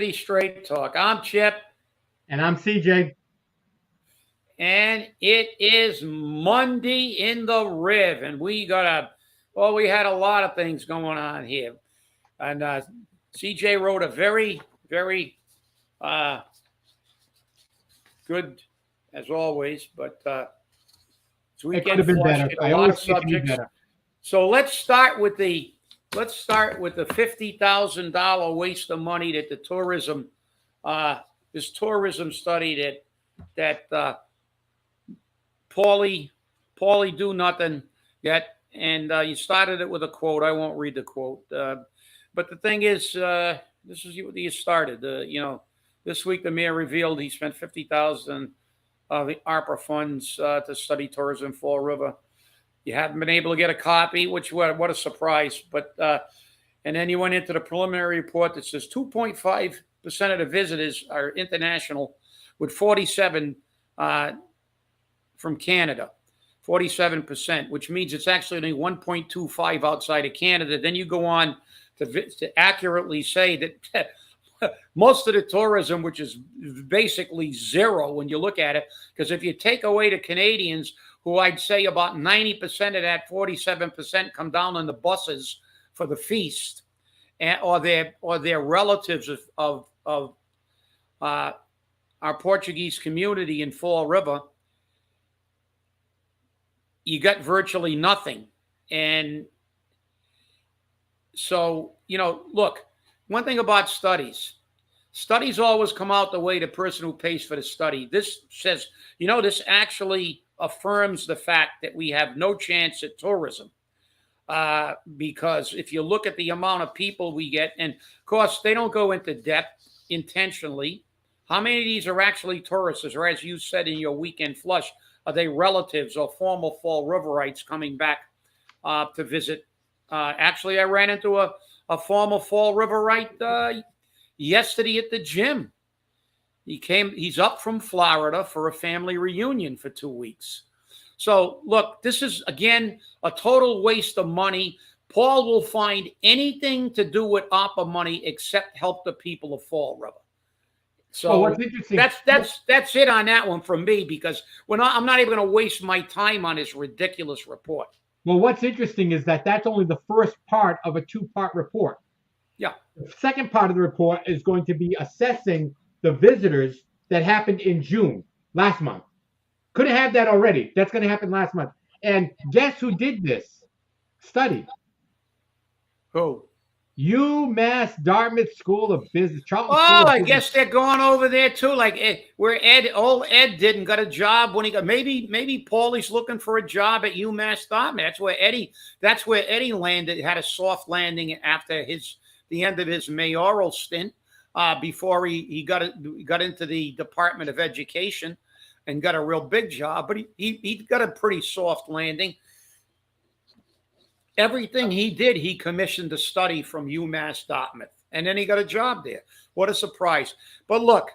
City Straight Talk. I'm Chip. And I'm CJ. And it is Monday in the Riv. And we had a lot of things going on here. And CJ wrote a very, very good, as always, but it's It could have been better. A lot of subjects. So let's start with the $50,000 waste of money that the tourism, this tourism study that Paulie do nothing yet, and you started it with a quote. I won't read the quote, but the thing is, this is what you started. This week the mayor revealed he spent $50,000 of the ARPA funds to study tourism in Fall River. You haven't been able to get a copy, what a surprise. But and then you went into the preliminary report that says 2.5% of the visitors are international, with 47 from Canada, 47%, which means it's actually only 1.25 outside of Canada. Then you go on to accurately say that most of the tourism, which is basically zero when you look at it, because if you take away the Canadians, who I'd say about 90% of that 47% come down on the buses for the feast, or their relatives of our Portuguese community in Fall River, you got virtually nothing. And so, look, one thing about studies always come out the way the person who pays for the study. This says, this actually affirms the fact that we have no chance at tourism, because if you look at the amount of people we get, and of course they don't go into depth intentionally, how many of these are actually tourists, or as you said in your weekend flush, are they relatives or former Fall Riverites coming back to visit? Actually, I ran into a former Fall Riverite yesterday at the gym. He's up from Florida for a family reunion for 2 weeks. So, look, this is, again, a total waste of money. Paul will find anything to do with ARPA money except help the people of Fall River. So what's interesting, that's it on that one from me, because I'm not even going to waste my time on this ridiculous report. Well, what's interesting is that that's only the first part of a two-part report. Yeah. The second part of the report is going to be assessing the visitors that happened in June, last month. Couldn't have that already. That's going to happen last month. And guess who did this study? Who? UMass Dartmouth School of Business. I guess they're going over there too, like where old Ed didn't got a job when he got. Maybe Paulie's looking for a job at UMass Dartmouth. That's where Eddie landed. Had a soft landing after the end of his mayoral stint. Before he got into the Department of Education and got a real big job, but he got a pretty soft landing. Everything he did, he commissioned a study from UMass Dartmouth, and then he got a job there. What a surprise. But look,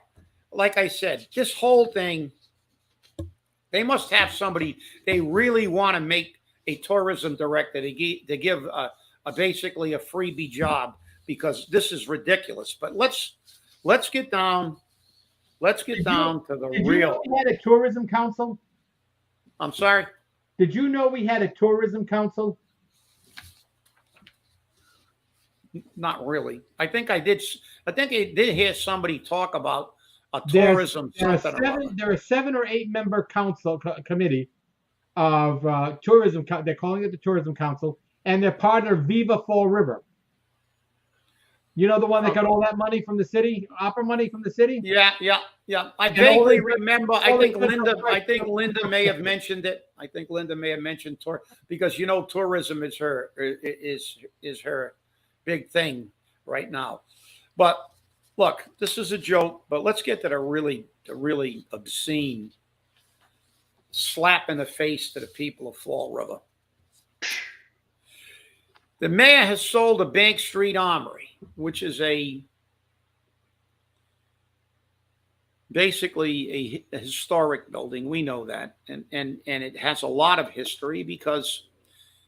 like I said, this whole thing, they must have somebody, they really want to make a tourism director to give basically a freebie job, because this is ridiculous. But let's get down to the real. Did you know we had a tourism council? I'm sorry? Did you know we had a tourism council? Not really. I think I did hear somebody talk about a tourism. There are 7 or 8 member council committee of tourism. They're calling it the Tourism Council, and they're part of Viva Fall River. You know, the one that got all that money from the city, opera money from the city? Yeah. I vaguely remember. I think Linda may have mentioned it. I think Linda may have mentioned tour, because tourism is her big thing right now. But look, this is a joke, but let's get to the really obscene slap in the face to the people of Fall River. The mayor has sold a Bank Street Armory, which is basically a historic building. We know that. And it has a lot of history because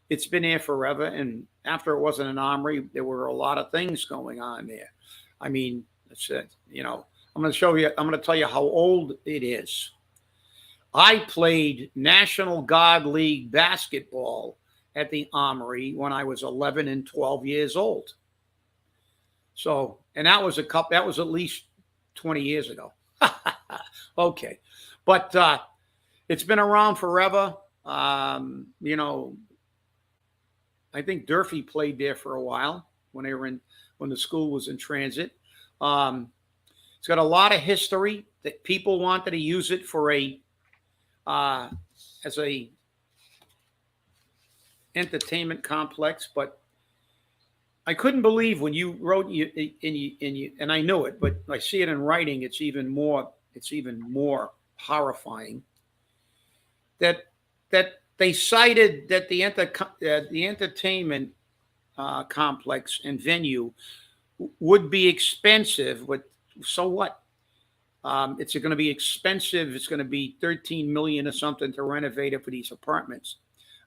it's been there forever. And after it wasn't an armory, there were a lot of things going on there. I mean, It's, I'm going to show you. I'm going to tell you how old it is. I played National Guard League basketball at the Armory when I was 11 and 12 years old. So, and that was that was at least 20 years ago. Okay. But it's been around forever. I think Durfee played there for a while when the school was in transit. It's got a lot of history that people wanted to use it for as a entertainment complex, but I couldn't believe when you wrote and I knew it, but I see it in writing. It's even more horrifying that they cited that the entertainment complex and venue would be expensive, but so what? It's going to be expensive. It's going to be $13 million or something to renovate it for these apartments.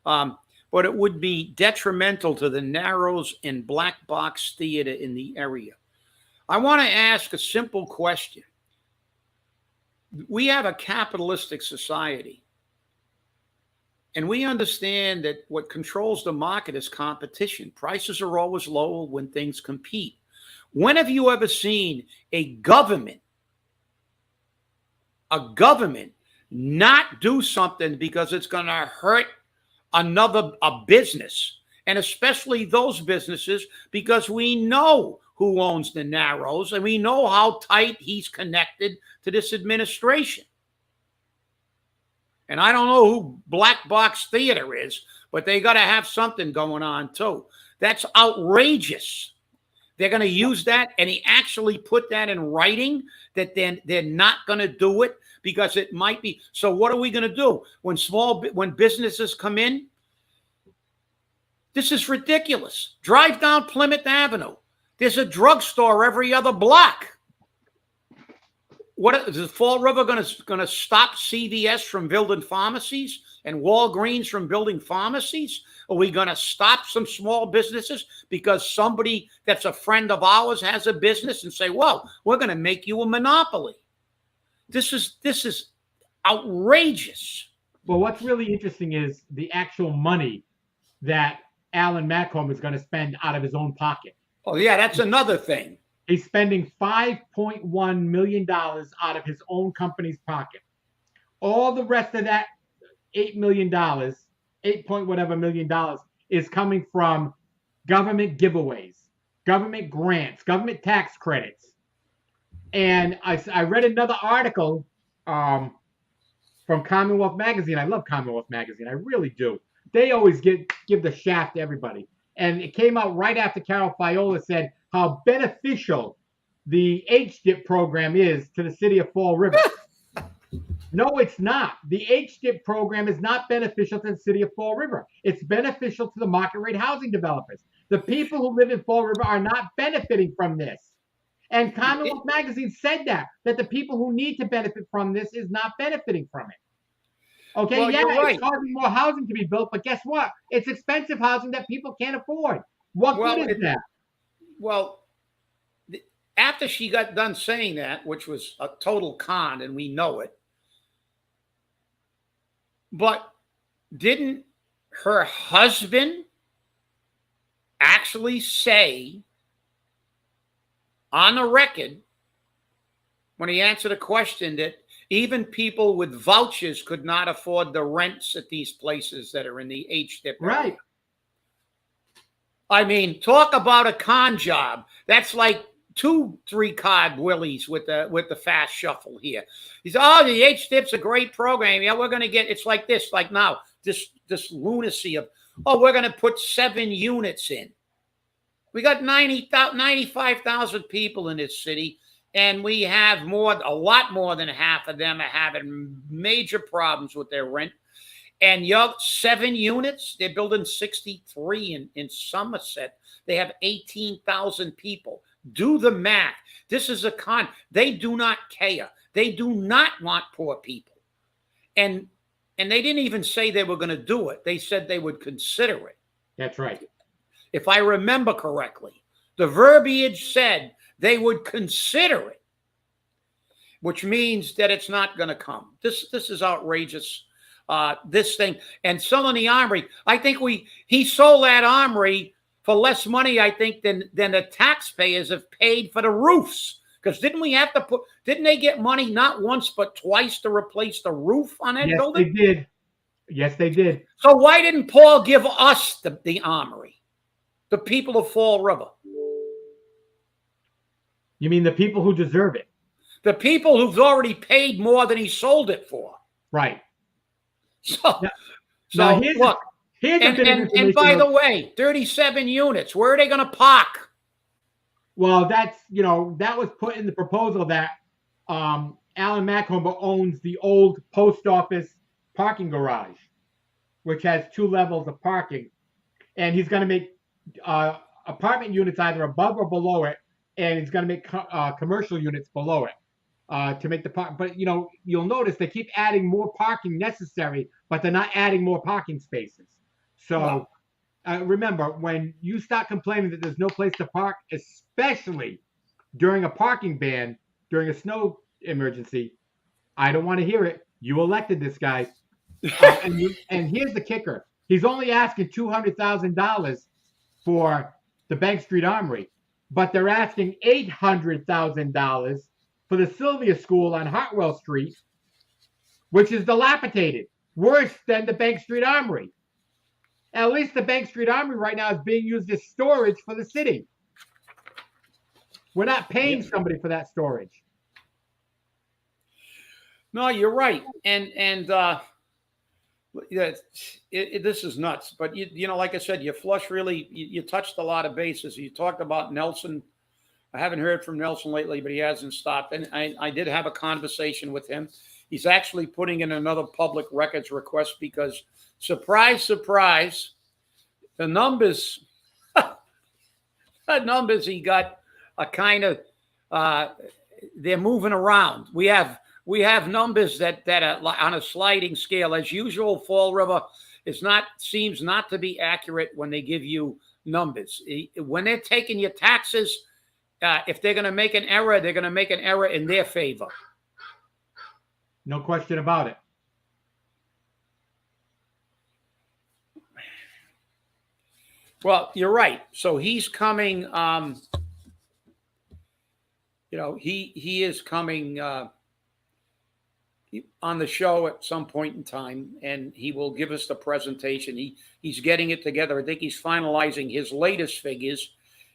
But it would be detrimental to the Narrows and Black Box Theater in the area. I want to ask a simple question. We have a capitalistic society, and we understand that what controls the market is competition. Prices are always lower when things compete. When have you ever seen a government not do something because it's going to hurt a business, and especially those businesses, because we know who owns the Narrows and we know how tight he's connected to this administration. And I don't know who Black Box Theater is, but they got to have something going on too. That's outrageous. They're going to use that, and he actually put that in writing that then they're not going to do it because it might be. So what are we going to do when businesses come in? This is ridiculous. Drive down Plymouth Avenue. There's a drugstore every other block. What is the Fall River going to stop CVS from building pharmacies and Walgreens from building pharmacies? Are we going to stop some small businesses because somebody that's a friend of ours has a business and say, well, we're going to make you a monopoly? This is outrageous. Well, what's really interesting is the actual money that Alan Macomb is going to spend out of his own pocket. Oh, yeah, that's another thing. He's spending $5.1 million out of his own company's pocket. All the rest of that $8 million, 8 point whatever million dollars, is coming from government giveaways, government grants, government tax credits. And I read another article from Commonwealth Magazine. I love Commonwealth Magazine. I really do. They always give the shaft to everybody. And it came out right after Carol Fiola said how beneficial the HDIP program is to the city of Fall River. No, it's not. The HDIP program is not beneficial to the city of Fall River. It's beneficial to the market rate housing developers. The people who live in Fall River are not benefiting from this. And Commonwealth Magazine said that the people who need to benefit from this is not benefiting from it. Okay, well, yeah, it's causing more housing to be built, but guess what? It's expensive housing that people can't afford. What good is that? Well, after she got done saying that, which was a total con, and we know it, but didn't her husband actually say on the record when he answered a question that even people with vouchers could not afford the rents at these places that are in the HDIP area? Right. I mean, talk about a con job. That's like 2-3 card willies with the fast shuffle here. He's, oh, the HDIP's a great program. Yeah, we're going to get, it's like this, like now, this lunacy of, oh, we're going to put 7 units in. We got 95,000 people in this city, and we have a lot more than half of them are having major problems with their rent. And 7 units, they're building 63 in Somerset. They have 18,000 people. Do the math. This is a con. They do not care. They do not want poor people. And they didn't even say they were going to do it. They said they would consider it. That's right. If I remember correctly, the verbiage said they would consider it, which means that it's not going to come. This is outrageous. This thing, and selling the armory. I think he sold that armory for less money, I think, than the taxpayers have paid for the roofs. Because didn't they get money not once but twice to replace the roof on that building? Yes, they did. Yes, they did. So why didn't Paul give us the armory? The people of Fall River. You mean the people who deserve it? The people who've already paid more than he sold it for. Right. So here's look. And by the way, 37 units. Where are they going to park? Well, that was put in the proposal that Alan Macomber owns the old post office parking garage, which has 2 levels of parking, and he's going to make apartment units either above or below it, and he's going to make commercial units below it to make the park. But you'll notice they keep adding more parking necessary, but they're not adding more parking spaces. So remember, when you start complaining that there's no place to park, especially during a parking ban, during a snow emergency, I don't want to hear it. You elected this guy. And here's the kicker. He's only asking $200,000 for the Bank Street Armory, but they're asking $800,000 for the Sylvia School on Hartwell Street, which is dilapidated, worse than the Bank Street Armory. At least the Bank Street Armory right now is being used as storage for the city. We're not paying somebody for that storage. No, you're right, and this is nuts. But like I said, you touched a lot of bases. You talked about Nelson. I haven't heard from Nelson lately, but he hasn't stopped. And I did have a conversation with him. He's actually putting in another public records request because, surprise, surprise, the numbers he got are kind of they're moving around. We have numbers that are on a sliding scale. As usual, Fall River seems not to be accurate when they give you numbers. When they're taking your taxes, if they're going to make an error, they're going to make an error in their favor. No question about it. Well, you're right. So he's coming. He is coming on the show at some point in time, and he will give us the presentation. He's getting it together. I think he's finalizing his latest figures,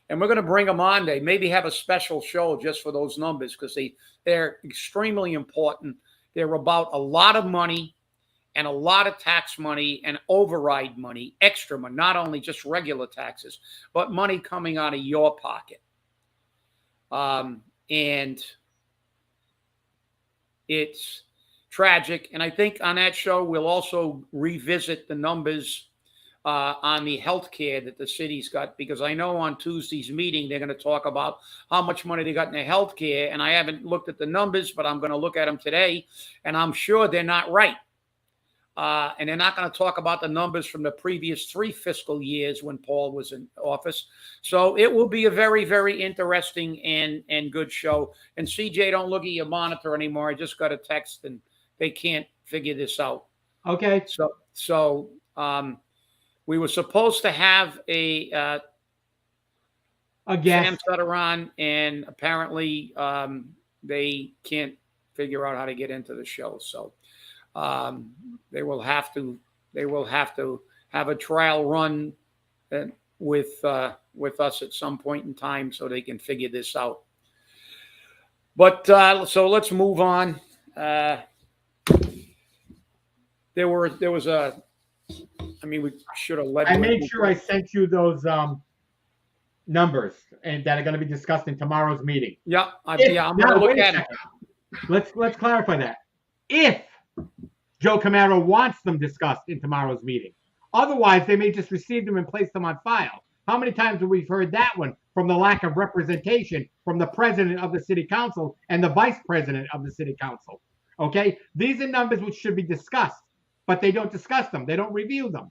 and we're going to bring him on. They maybe have a special show just for those numbers because they're extremely important. They're about a lot of money and a lot of tax money and override money, extra money, not only just regular taxes, but money coming out of your pocket. And it's tragic. And I think on that show, we'll also revisit the numbers on the health care that the city's got, because I know on Tuesday's meeting, they're going to talk about how much money they got in their health care. And I haven't looked at the numbers, but I'm going to look at them today. And I'm sure they're not right. And they're not going to talk about the numbers from the previous 3 fiscal years when Paul was in office. So it will be a very, very interesting and good show. And CJ, don't look at your monitor anymore. I just got a text and they can't figure this out. Okay. So we were supposed to have a guest, Sam Sutter on, and apparently they can't figure out how to get into the show. So they will have to have a trial run with us at some point in time so they can figure this out. But so let's move on. We should have led. I made sure I sent you those numbers and that are going to be discussed in tomorrow's meeting. Yeah, I'm going to look at it. Let's clarify that. If Joe Camaro wants them discussed in tomorrow's meeting, otherwise they may just receive them and place them on file. How many times have we heard that one from the lack of representation from the president of the city council and the vice president of the city council? Okay, these are numbers which should be discussed, but they don't discuss them. They don't review them.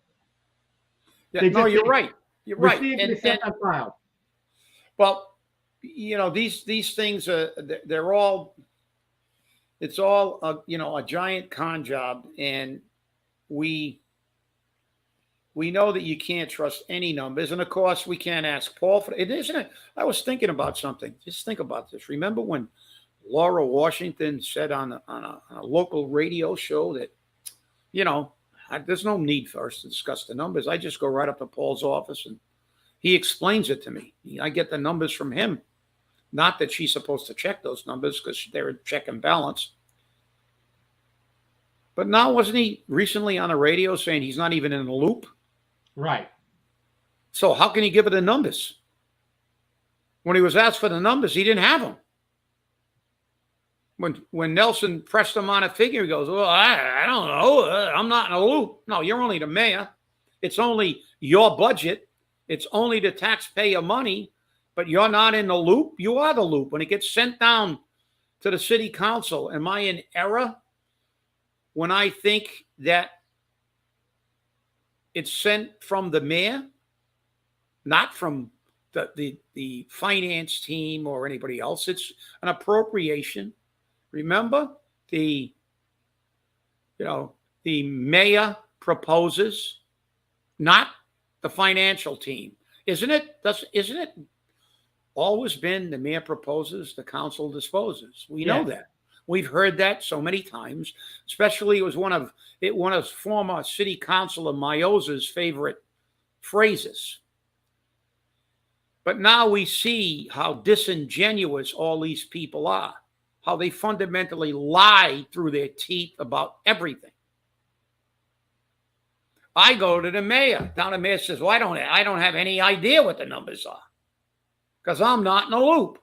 Yeah, no, you're right. You're right. And sent on file. Well, these things they're all, it's all a giant con job, and we know that you can't trust any numbers, and of course we can't ask Paul for it. Isn't it? I was thinking about something. Just think about this. Remember when Laura Washington said on a local radio show that, there's no need for us to discuss the numbers. I just go right up to Paul's office and he explains it to me. I get the numbers from him. Not that she's supposed to check those numbers because they're check and balance. But now, wasn't he recently on the radio saying he's not even in the loop? Right. So how can he give her the numbers? When he was asked for the numbers, he didn't have them. When Nelson pressed him on a figure, he goes, well, I don't know. I'm not in a loop. No, you're only the mayor. It's only your budget. It's only the taxpayer money, but you're not in the loop. You are the loop. When it gets sent down to the city council, am I in error when I think that it's sent from the mayor, not from the finance team or anybody else? It's an appropriation. Remember, the mayor proposes, not the financial team. Isn't it always been the mayor proposes, the council disposes? We know that. We've heard that so many times. Especially, it was one of former city councilor Mayoza's favorite phrases. But now we see how disingenuous all these people are, how they fundamentally lie through their teeth about everything. I go to the mayor. Now the mayor says, well, I don't have any idea what the numbers are because I'm not in the loop.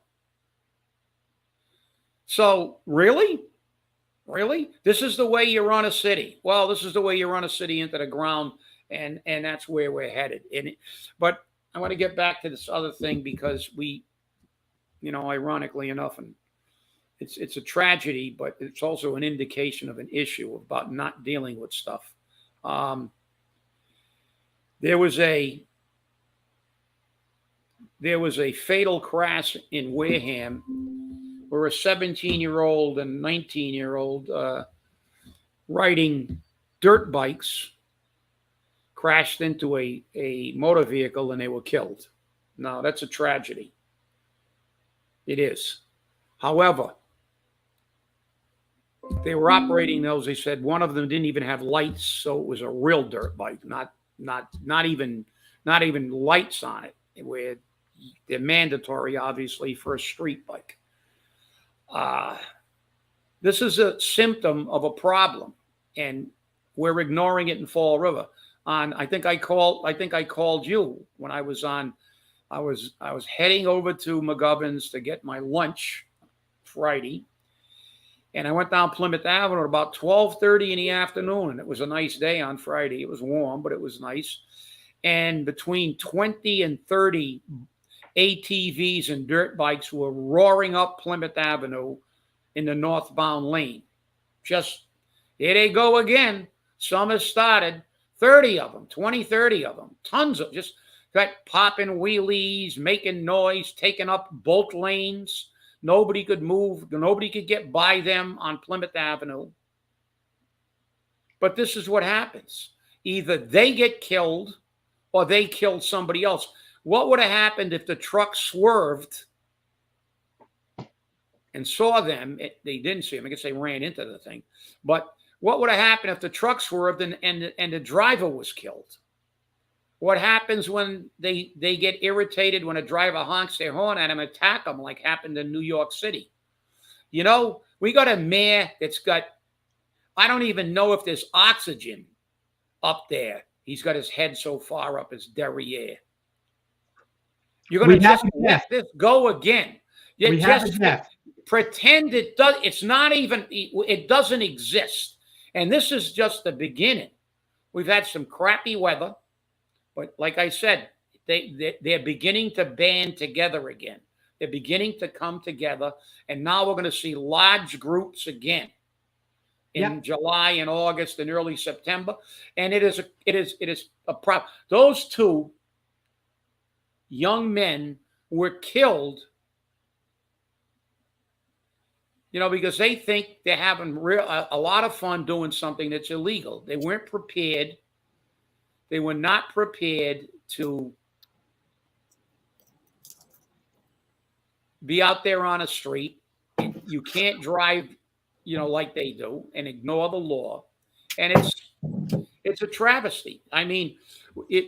So really? This is the way you run a city. Well, this is the way you run a city into the ground, and that's where we're headed. But I want to get back to this other thing because we, ironically enough, and it's a tragedy, but it's also an indication of an issue about not dealing with stuff. There was a fatal crash in Wareham where a 17-year-old and 19-year-old riding dirt bikes crashed into a motor vehicle and they were killed. Now, that's a tragedy. It is. However, they were operating those. They said one of them didn't even have lights, so it was a real dirt bike, not even lights on it, where they're mandatory, obviously, for a street bike. This is a symptom of a problem, and we're ignoring it in Fall River. I think I called you when I was on. I was heading over to McGovern's to get my lunch Friday, and I went down Plymouth Avenue at about 12:30 in the afternoon, and it was a nice day on Friday. It was warm, but it was nice. And between 20 and 30 ATVs and dirt bikes were roaring up Plymouth Avenue in the northbound lane. Just, here they go again. Summer started. 30 of them, 20, 30 of them. Tons of just got popping wheelies, making noise, taking up both lanes. Nobody could move. Nobody could get by them on Plymouth Avenue. But this is what happens. Either they get killed or they killed somebody else. What would have happened if the truck swerved and saw them? They didn't see them. I guess they ran into the thing. But what would have happened if the truck swerved and the driver was killed? What happens when they get irritated when a driver honks their horn at them, attack them like happened in New York City? We got a mayor that's got, I don't even know if there's oxygen up there. He's got his head so far up his derriere. You're going to just let this go again. You just pretend it does. It's not even, it doesn't exist. And this is just the beginning. We've had some crappy weather, but like I said, they're beginning to band together again. They're beginning to come together. And now we're going to see large groups again in July and August and early September. And it is a problem. Those two young men were killed because they think they're having a lot of fun doing something that's illegal. They weren't prepared. They were not prepared to be out there on a street. You can't drive, like they do and ignore the law. And it's a travesty. I mean,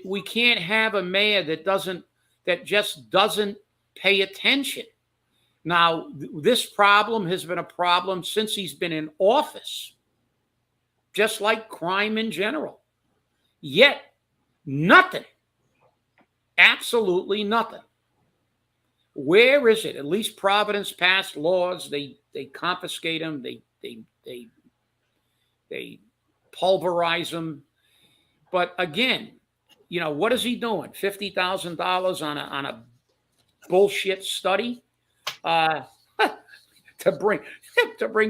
we can't have a mayor that just doesn't pay attention. Now, this problem has been a problem since he's been in office, just like crime in general. Yet, nothing, absolutely nothing. Where is it? At least Providence passed laws. They confiscate them. They pulverize them. But again, what is he doing? $50,000 on a bullshit study to bring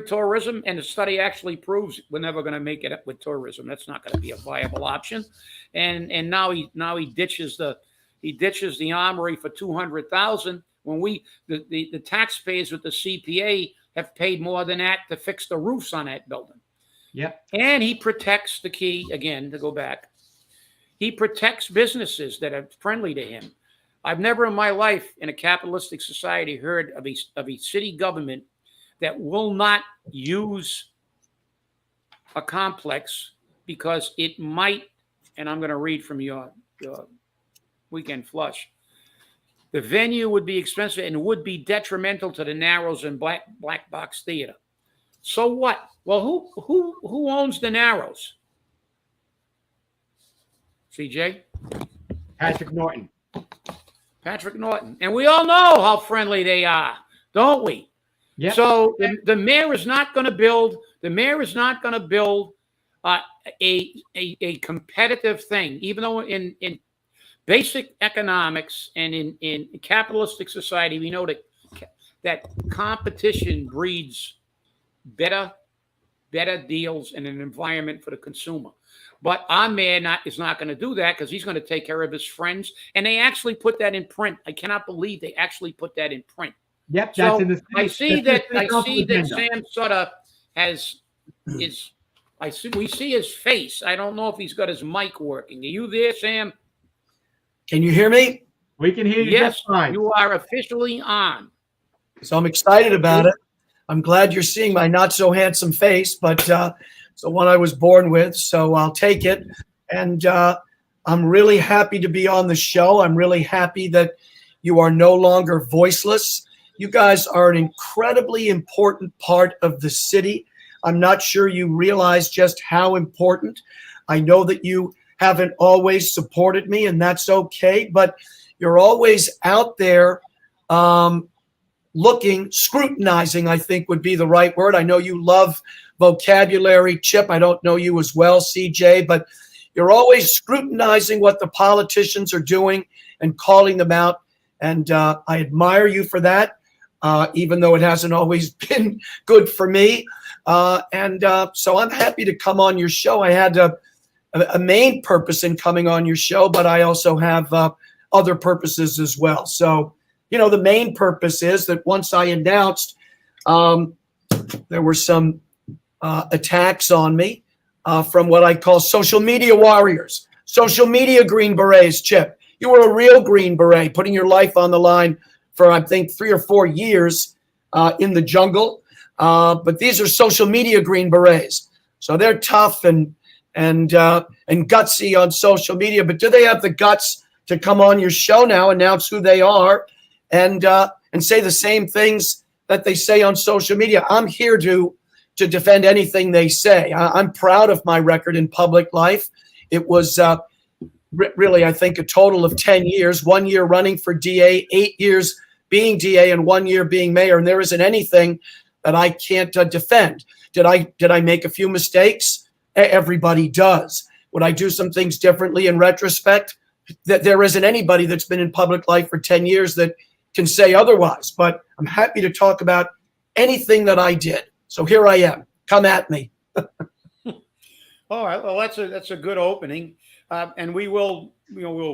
tourism, and the study actually proves we're never going to make it up with tourism. That's not going to be a viable option. And now he ditches the Armory for $200,000 when the taxpayers with the CPA have paid more than that to fix the roofs on that building. Yep. And he protects the key, again, to go back. He protects businesses that are friendly to him. I've never in my life in a capitalistic society heard of a city government that will not use a complex because it might, and I'm going to read from your weekend flush, the venue would be expensive and would be detrimental to the Narrows and Black Box Theater. So what? Well, who owns the Narrows? CJ? Patrick Norton. Patrick Norton. And we all know how friendly they are, don't we? Yep. So the mayor is not going to build a competitive thing, even though in basic economics and in capitalistic society, we know that competition breeds better deals and an environment for the consumer. But our mayor is not going to do that because he's going to take care of his friends. And they actually put that in print. I cannot believe they actually put that in print. Yep, so that's in the I see that Sam Sutter we see his face. I don't know if he's got his mic working. Are you there, Sam? Can you hear me? We can hear you yes, just fine. You are officially on. So I'm excited about it. I'm glad you're seeing my not so handsome face, but it's the one I was born with, so I'll take it. And I'm really happy to be on the show. I'm really happy that you are no longer voiceless. You guys are an incredibly important part of the city. I'm not sure you realize just how important. I know that you haven't always supported me, and that's okay, but you're always out there looking, scrutinizing, I think would be the right word. I know you love vocabulary, Chip. I don't know you as well, CJ, but you're always scrutinizing what the politicians are doing and calling them out. And I admire you for that, even though it hasn't always been good for me. So I'm happy to come on your show. I had a main purpose in coming on your show, but I also have other purposes as well. So, the main purpose is that once I announced there were some attacks on me from what I call social media warriors, social media Green Berets, Chip. You were a real Green Beret, putting your life on the line for, I think, 3 or 4 years in the jungle. But these are social media Green Berets. So they're tough and gutsy on social media. But do they have the guts to come on your show now, announce who they are, and say the same things that they say on social media? I'm here to defend anything they say. I'm proud of my record in public life. It was really, I think, a total of 10 years, 1 year running for DA, 8 years being DA, and 1 year being mayor. And there isn't anything that I can't defend. Did I make a few mistakes? Everybody does. Would I do some things differently in retrospect? That there isn't anybody that's been in public life for 10 years that can say otherwise. But I'm happy to talk about anything that I did. So here I am. Come at me. All right. Well, that's a good opening, and we'll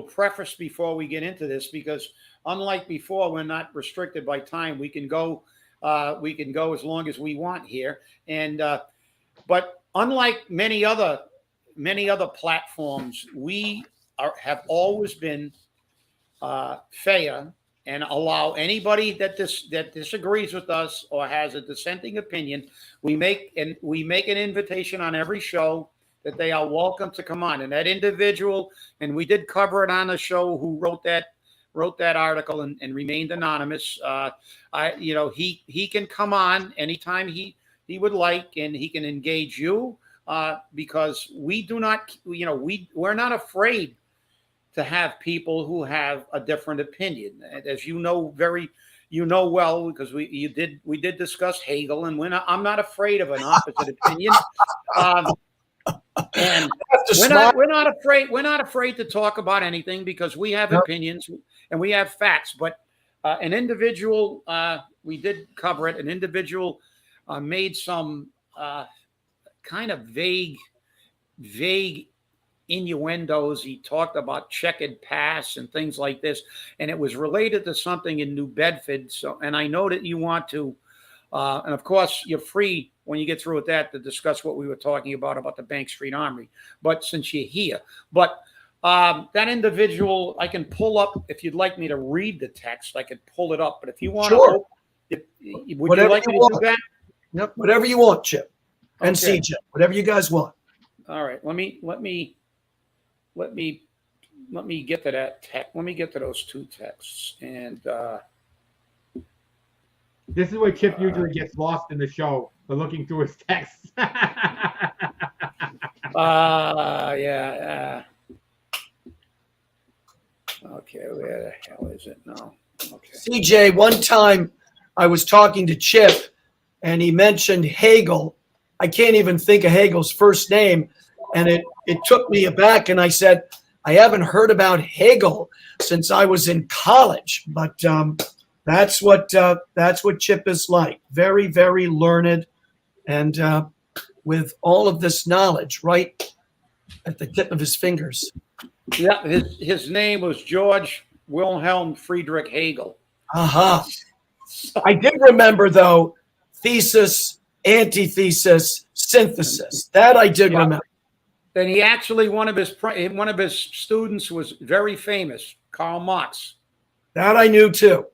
preface before we get into this, because unlike before, we're not restricted by time. We can go We can go as long as we want here. And but unlike many other platforms, we have always been fair and allow anybody that disagrees with us or has a dissenting opinion. We make an invitation on every show that they are welcome to come on. And that individual, and we did cover it on the show, who wrote that article and remained anonymous. He can come on anytime he would like, and he can engage you because we do not, we're not afraid to have people who have a different opinion. As you know well, because we did discuss Hegel, and I'm not afraid of an opposite opinion. And we're not afraid to talk about anything because we have opinions and we have facts. But an individual, we did cover it. An individual made some kind of vague innuendos. He talked about checkered past and things like this, and it was related to something in New Bedford. So, and I know that you want to, and of course you're free when you get through with that to discuss what we were talking about the Bank Street Armory. But since you're here, that individual, I can pull up, if you'd like me to read the text, I could pull it up. But if you want sure. would you like me to do that? Yep, whatever you want, Chip and Okay. CJ, whatever you guys want. All right, let me get to that text. Let me get to those two texts. And This is where Chip usually gets lost in the show for looking through his texts. yeah. Okay, where the hell is it now? Okay. CJ, one time I was talking to Chip and he mentioned Hegel. I can't even think of Hegel's first name. And it took me aback. And I said, I haven't heard about Hegel since I was in college. But that's what Chip is like. Very, very learned, and with all of this knowledge right at the tip of his fingers. Yeah, his name was George Wilhelm Friedrich Hegel. Aha. I did remember, though, thesis, antithesis, synthesis. That I did remember. Then he actually, one of his students was very famous, Karl Marx. That I knew too.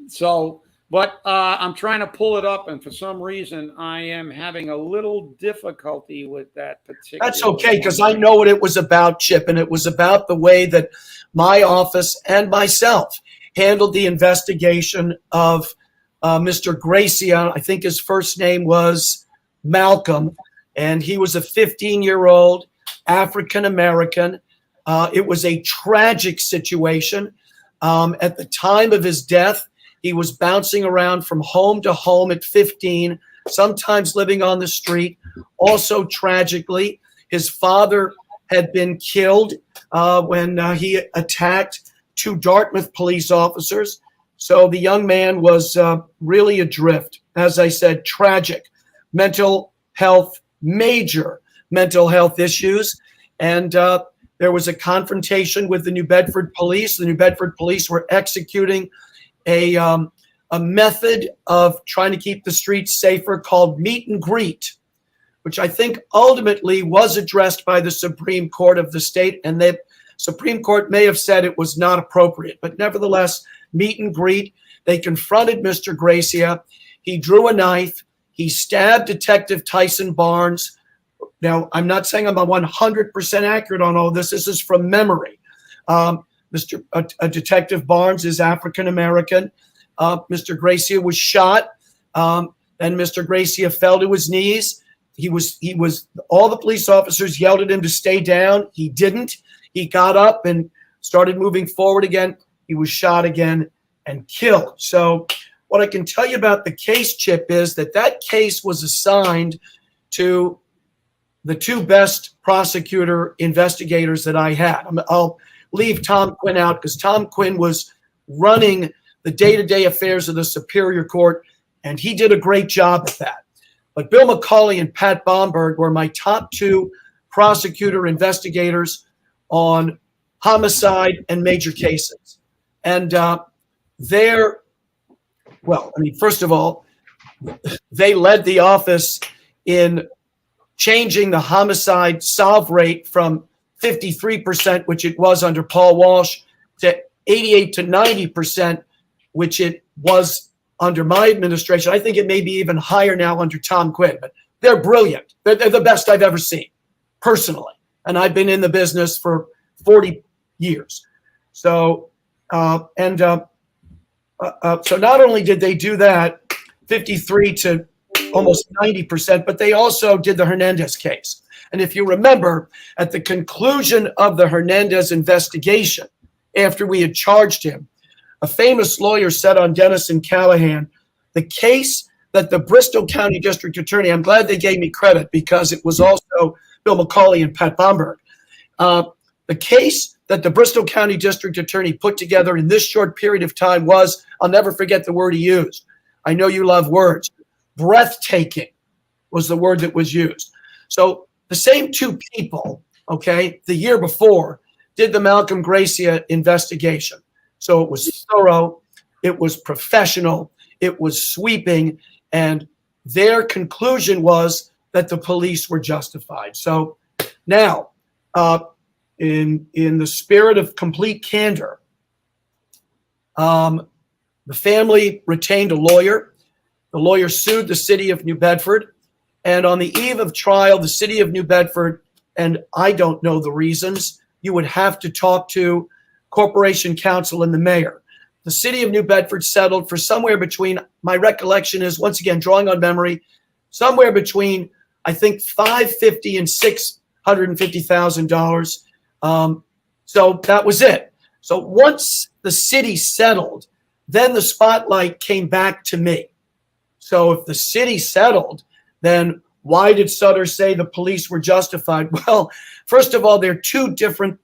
So, but I'm trying to pull it up, and for some reason, I am having a little difficulty with that particular. That's okay, because I know what it was about, Chip, and it was about the way that my office and myself handled the investigation of Mr. Gracia. I think his first name was Malcolm, and he was a 15-year-old African-American. It was a tragic situation. At the time of his death, he was bouncing around from home to home at 15, sometimes living on the street. Also, tragically, his father had been killed when he attacked two Dartmouth police officers. So the young man was really adrift. As I said, tragic. Mental health, major mental health issues. And there was a confrontation with the New Bedford police. The New Bedford police were executing a method of trying to keep the streets safer called meet and greet, which I think ultimately was addressed by the Supreme Court of the state. And the Supreme Court may have said it was not appropriate, but nevertheless, meet and greet. They confronted Mr. Gracia. He drew a knife. He stabbed Detective Tyson Barnes. Now, I'm not saying I'm 100% accurate on all this. This is from memory. Detective Barnes is African-American. Mr. Gracia was shot. Then Mr. Gracia fell to his knees. All the police officers yelled at him to stay down. He didn't. He got up and started moving forward again. He was shot again and killed. So what I can tell you about the case, Chip, is that case was assigned to the two best prosecutor investigators that I had. I'll leave Tom Quinn out because Tom Quinn was running the day-to-day affairs of the Superior Court, and he did a great job at that. But Bill McCauley and Pat Bomberg were my top two prosecutor investigators on homicide and major cases. And first of all, they led the office in changing the homicide solve rate from 53%, which it was under Paul Walsh, to 88 to 90%, which it was under my administration. I think it may be even higher now under Tom Quinn, but they're brilliant. They're the best I've ever seen, personally. And I've been in the business for 40 years. So, so not only did they do that, 53 to almost 90%, but they also did the Hernandez case. And if you remember, at the conclusion of the Hernandez investigation, after we had charged him, a famous lawyer said on Dennis and Callahan, the case that the Bristol County District Attorney, I'm glad they gave me credit because it was also Bill McCauley and Pat Bomberg. The case that the Bristol County District Attorney put together in this short period of time was, I'll never forget the word he used. I know you love words. Breathtaking was the word that was used. So the same two people, okay, the year before, did the Malcolm Gracia investigation. So it was thorough, it was professional, it was sweeping, and their conclusion was that the police were justified. So now, in the spirit of complete candor, the family retained a lawyer. The lawyer sued the city of New Bedford. And on the eve of trial, the city of New Bedford, and I don't know the reasons, you would have to talk to Corporation Counsel and the mayor. The city of New Bedford settled for somewhere between, my recollection is, once again, drawing on memory, somewhere between, I think, $550,000 and $650,000. So that was it. So once the city settled, then the spotlight came back to me. So if the city settled, then why did Sutter say the police were justified? Well, first of all, they're two different,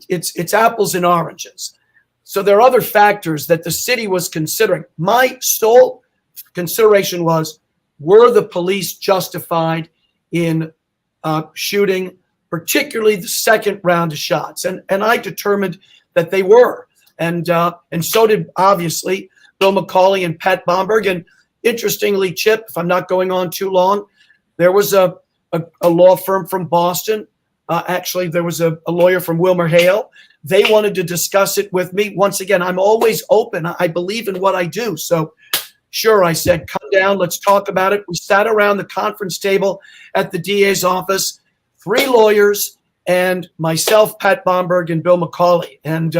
it's apples and oranges. So there are other factors that the city was considering. My sole consideration was, were the police justified in shooting, particularly the second round of shots? And I determined that they were. And so did, obviously, Bill McCauley and Pat Bomberg. And interestingly, Chip, if I'm not going on too long, there was a law firm from Boston. Actually, there was a lawyer from WilmerHale. They wanted to discuss it with me. Once again, I'm always open. I believe in what I do. So sure, I said, come down, let's talk about it. We sat around the conference table at the DA's office, 3 lawyers, and myself, Pat Bomberg, and Bill McCauley. And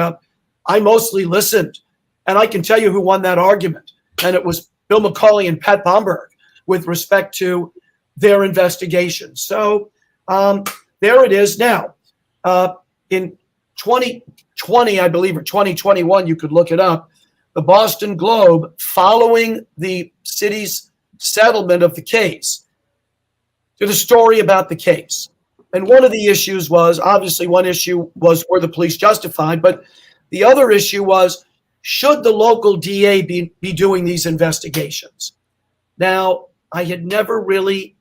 I mostly listened. And I can tell you who won that argument. And it was Bill McCauley and Pat Bomberg with respect to their investigation. So there it is now. In 2020, I believe, or 2021, you could look it up, the Boston Globe, following the city's settlement of the case, did a story about the case. And one of the issues was, obviously one issue was, were the police justified? But the other issue was, should the local DA be doing these investigations? Now, I had never really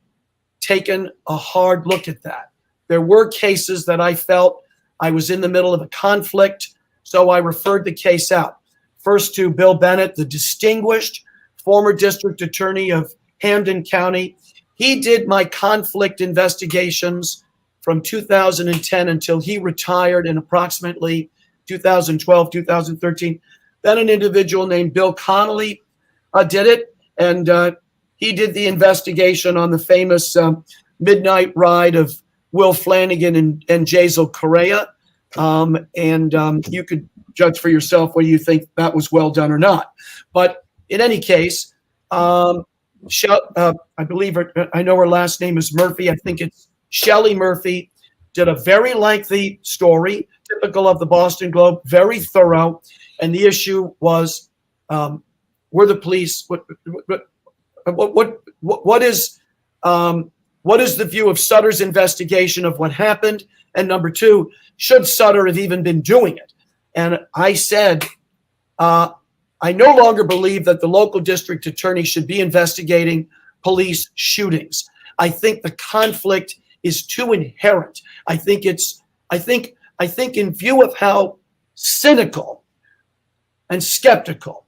taken a hard look at that. There were cases that I felt I was in the middle of a conflict, so I referred the case out. First to Bill Bennett, the distinguished former district attorney of Hampden County. He did my conflict investigations from 2010 until he retired in approximately 2012, 2013. Then an individual named Bill Connolly did it, and he did the investigation on the famous midnight ride of Will Flanagan and Jazel Correa. You could judge for yourself whether you think that was well done or not. But in any case, I believe I know her last name is Murphy. I think it's Shelley Murphy, did a very lengthy story, typical of the Boston Globe, very thorough. And the issue was, were the police, what is the view of Sutter's investigation of what happened? And number 2, should Sutter have even been doing it? And I said, I no longer believe that the local district attorney should be investigating police shootings. I think the conflict is too inherent. I think in view of how cynical and skeptical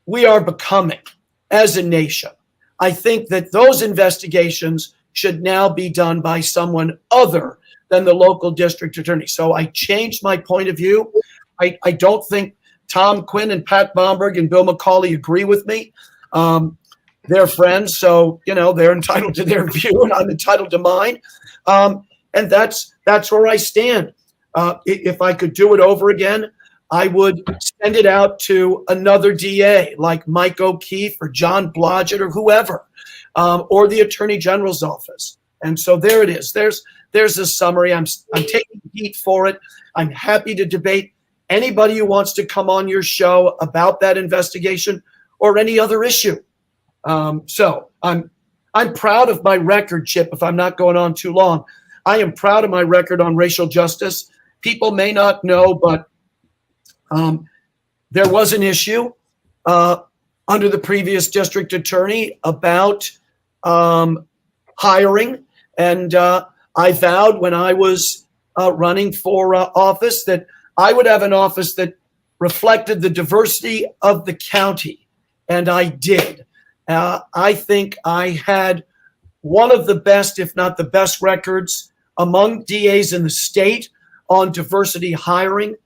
we are becoming as a nation. I think that those investigations should now be done by someone other than the local district attorney. So I changed my point of view. I don't think Tom Quinn and Pat Bomberg and Bill McCauley agree with me. They're friends, so they're entitled to their view, and I'm entitled to mine. And that's where I stand. If I could do it over again, I would send it out to another DA like Mike O'Keefe or John Blodgett or whoever, or the Attorney General's office. And so there it is. There's a summary. I'm taking heat for it. I'm happy to debate anybody who wants to come on your show about that investigation or any other issue. So I'm proud of my record, Chip, if I'm not going on too long. I am proud of my record on racial justice. People may not know, but there was an issue under the previous district attorney about hiring. And I vowed when I was running for office that I would have an office that reflected the diversity of the county. And I did. I think I had one of the best, if not the best, records among DAs in the state on diversity hiring.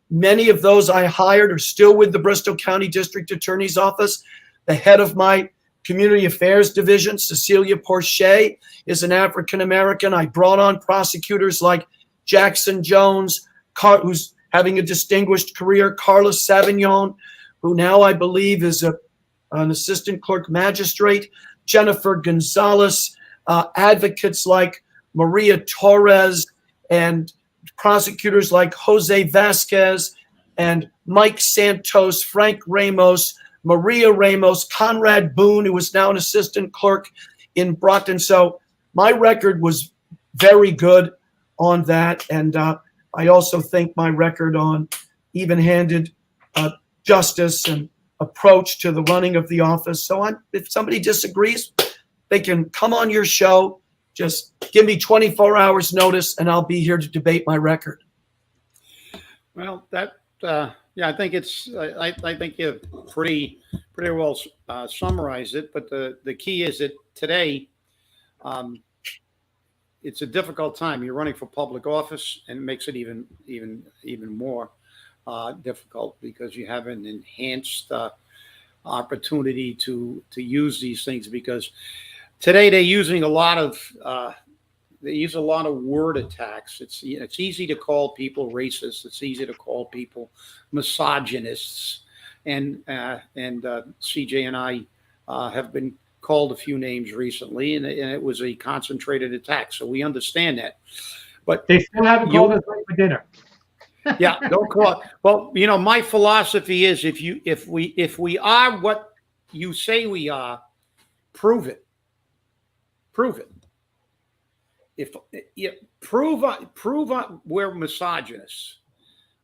Many of those I hired are still with the Bristol County District Attorney's Office. The head of my Community Affairs Division, Cecilia Porche, is an African-American. I brought on prosecutors like Jackson Jones, who's having a distinguished career, Carlos Savignon, who now I believe is an assistant clerk magistrate, Jennifer Gonzalez, advocates like Maria Torres, and prosecutors like Jose Vasquez and Mike Santos, Frank Ramos, Maria Ramos, Conrad Boone, who is now an assistant clerk in Brockton. So my record was very good on that. And I also think my record on even-handed justice and approach to the running of the office. So if somebody disagrees, they can come on your show. Just give me 24 hours notice and I'll be here to debate my record. Well, I think I think you pretty well summarized it. But the key is that today, it's a difficult time. You're running for public office, and it makes it even more difficult because you have an enhanced opportunity to use these things. Because today they're using a lot of word attacks. It's easy to call people racist. It's easy to call people misogynists. And CJ and I have been called a few names recently, and it was a concentrated attack. So we understand that. But they still haven't called us for dinner. Yeah, don't call it. Well, my philosophy is if we are what you say we are, prove it. Prove it. Prove we're misogynists,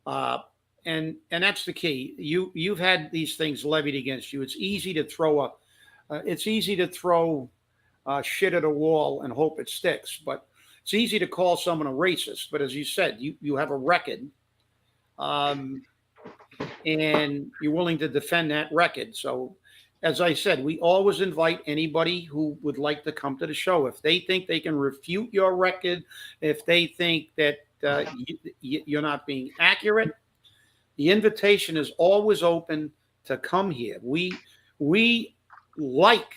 and that's the key. You've had these things levied against you. It's easy to throw shit at a wall and hope it sticks. But it's easy to call someone a racist. But as you said, you have a record, and you're willing to defend that record. So, as I said, we always invite anybody who would like to come to the show. If they think they can refute your record, if they think that you're not being accurate, the invitation is always open to come here. We like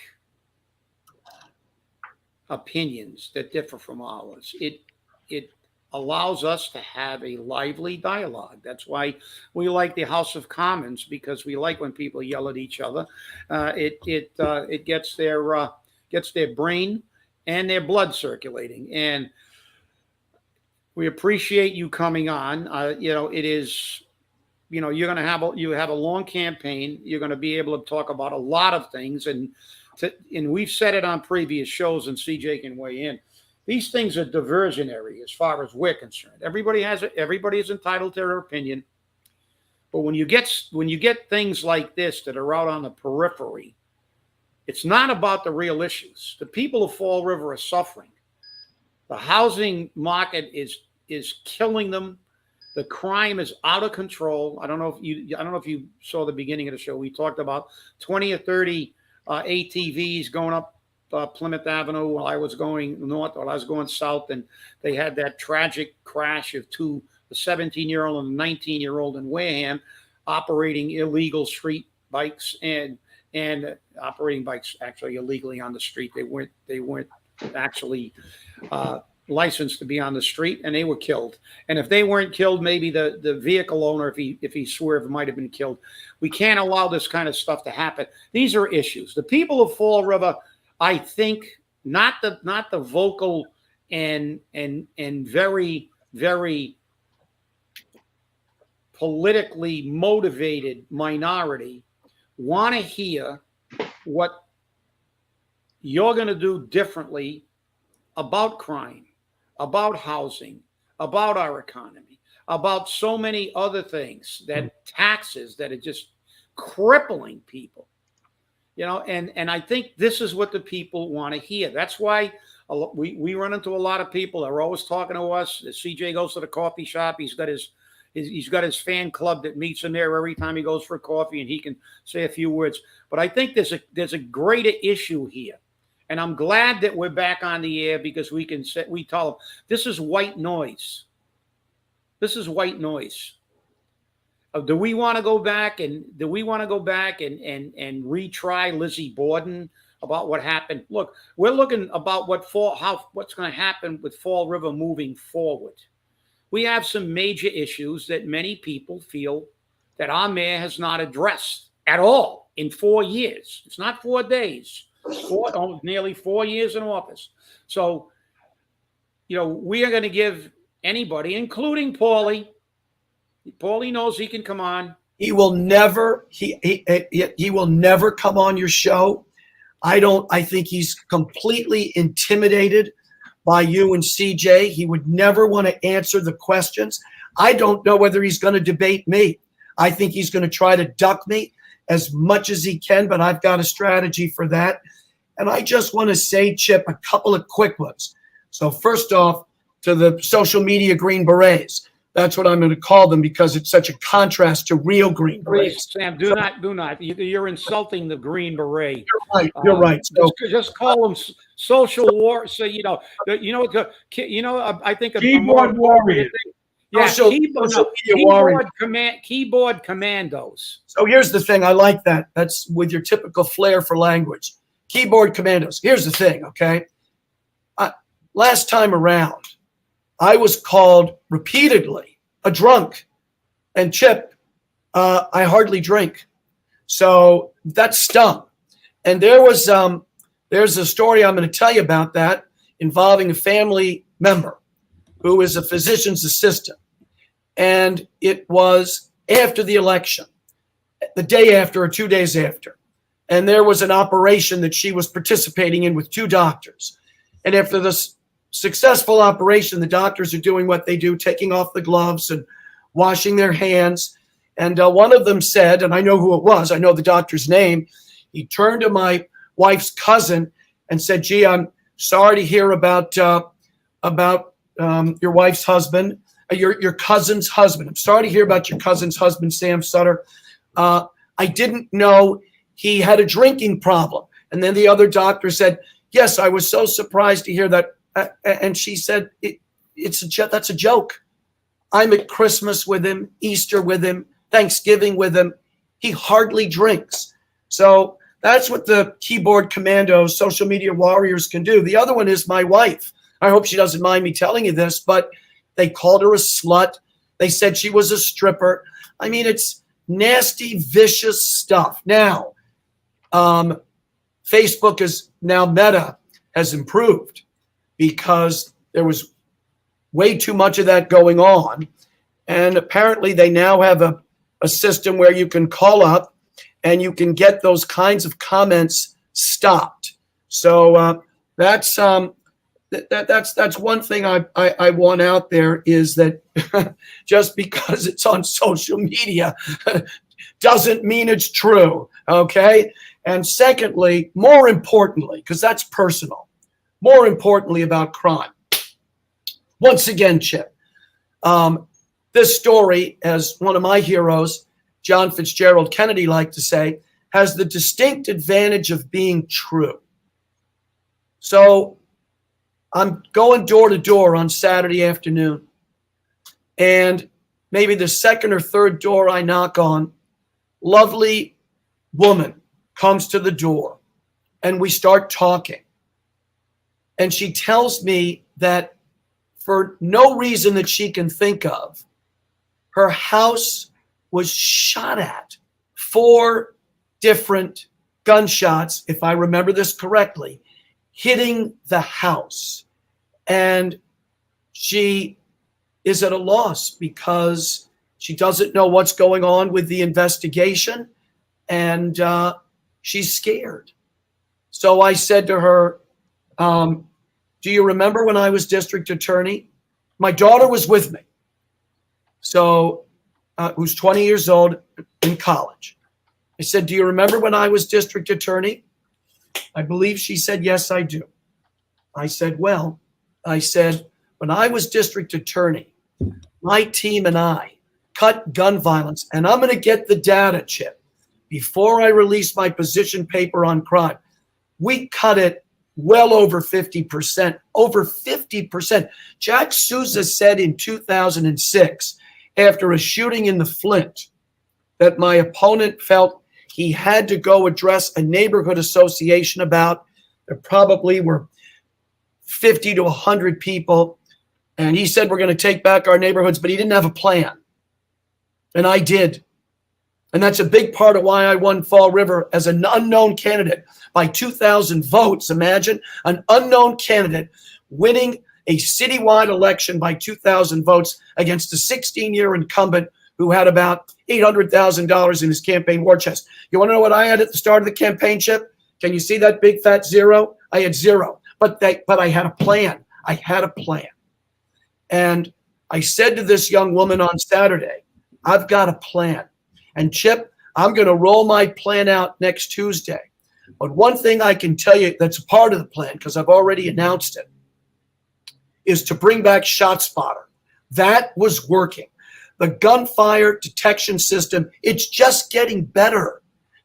opinions that differ from ours. It allows us to have a lively dialogue. That's why we like the House of Commons, because we like when people yell at each other. It gets their brain and their blood circulating. And we appreciate you coming on. It is, you're going to have a long campaign. You're going to be able to talk about a lot of things, and we've said it on previous shows, and CJ can weigh in. These things are diversionary as far as we're concerned. Everybody is entitled to their opinion. But when you get things like this that are out on the periphery, it's not about the real issues. The people of Fall River are suffering. The housing market is killing them. The crime is out of control. I don't know if you saw the beginning of the show. We talked about 20 or 30 ATVs going up Plymouth Avenue while I was going north, while I was going south, and they had that tragic crash of two, a 17-year-old and a 19-year-old in Wareham, operating illegal street bikes and operating bikes actually illegally on the street. They weren't actually licensed to be on the street, and they were killed. And if they weren't killed, maybe the vehicle owner, if he swerved, might have been killed. We can't allow this kind of stuff to happen. These are issues. The people of Fall River, I think, not the vocal and very, very politically motivated minority, want to hear what you're going to do differently about crime, about housing, about our economy, about so many other things, that taxes that are just crippling people. And I think this is what the people want to hear. That's why we run into a lot of people that are always talking to us. CJ goes to the coffee shop. He's got his fan club that meets him there every time he goes for coffee, and he can say a few words. But I think there's a greater issue here. And I'm glad that we're back on the air, because we tell them this is white noise. This is white noise. Do we want to go back and retry Lizzie Borden about what happened? Look, we're looking about what's going to happen with Fall River moving forward. We have some major issues that many people feel that our mayor has not addressed at all in 4 years. It's not 4 days. Nearly 4 years in office. So, we are going to give anybody, including Paulie. Paulie knows he can come on. He will never. He will never come on your show. I think he's completely intimidated by you and CJ. He would never want to answer the questions. I don't know whether he's going to debate me. I think he's going to try to duck me as much as he can, but I've got a strategy for that. And I just want to say, Chip, a couple of quick ones. So first off, to the social media Green Berets. That's what I'm going to call them, because it's such a contrast to real Green Berets. Please, Sam, do not. You're insulting the Green Beret. You're right. So just call them social war. So I think keyboard warriors. Yeah, keyboard commandos. So here's the thing. I like that. That's with your typical flair for language. Keyboard commandos. Here's the thing, okay? Last time around, I was called repeatedly a drunk. And Chip, I hardly drink. So that stung. And there's a story I'm going to tell you about that involving a family member who is a physician's assistant. And it was after the election, the day after or 2 days after. And there was an operation that she was participating in with 2 doctors. And after this successful operation, the doctors are doing what they do, taking off the gloves and washing their hands. And one of them said, and I know who it was, I know the doctor's name. He turned to my wife's cousin and said, "Gee, I'm sorry to hear about your wife's husband, your cousin's husband. I'm sorry to hear about your cousin's husband, Sam Sutter. I didn't know he had a drinking problem." And then the other doctor said, "Yes, I was so surprised to hear that." And she said, that's a joke. I'm at Christmas with him, Easter with him, Thanksgiving with him. He hardly drinks. So that's what the keyboard commandos, social media warriors can do. The other one is my wife. I hope she doesn't mind me telling you this, but they called her a slut. They said she was a stripper. I mean, it's nasty, vicious stuff. Now, Facebook is now Meta has improved, because there was way too much of that going on. And apparently they now have a system where you can call up and you can get those kinds of comments stopped. So that's one thing I want out there, is that just because it's on social media doesn't mean it's true, okay? And secondly, more importantly, because that's personal, more importantly about crime. Once again, Chip, this story, as one of my heroes, John Fitzgerald Kennedy, liked to say, has the distinct advantage of being true. So I'm going door to door on Saturday afternoon, and maybe the second or third door I knock on, lovely woman comes to the door, and we start talking. And she tells me that for no reason that she can think of, her house was shot at 4 different gunshots, if I remember this correctly, hitting the house. And she is at a loss because she doesn't know what's going on with the investigation, and she's scared. So I said to her, do you remember when I was district attorney? My daughter was with me. So who's 20 years old in college. I said, do you remember when I was district attorney? I believe she said, yes, I do. I said, well, when I was district attorney, my team and I cut gun violence, and I'm going to get the data, Chip, before I release my position paper on crime. We cut it well over 50%, over 50%. Jack Souza said in 2006, after a shooting in the Flint, that my opponent felt he had to go address a neighborhood association about. There probably were 50 to 100 people. And he said, we're going to take back our neighborhoods, but he didn't have a plan. And I did. And that's a big part of why I won Fall River as an unknown candidate by 2,000 votes. Imagine an unknown candidate winning a citywide election by 2,000 votes against a 16-year incumbent who had about $800,000 in his campaign war chest. You want to know what I had at the start of the campaign, Chip? Can you see that big fat zero? I had zero, but I had a plan. I had a plan. And I said to this young woman on Saturday, I've got a plan. And Chip, I'm going to roll my plan out next Tuesday. But one thing I can tell you that's a part of the plan, because I've already announced it, is to bring back ShotSpotter. That was working. The gunfire detection system, it's just getting better.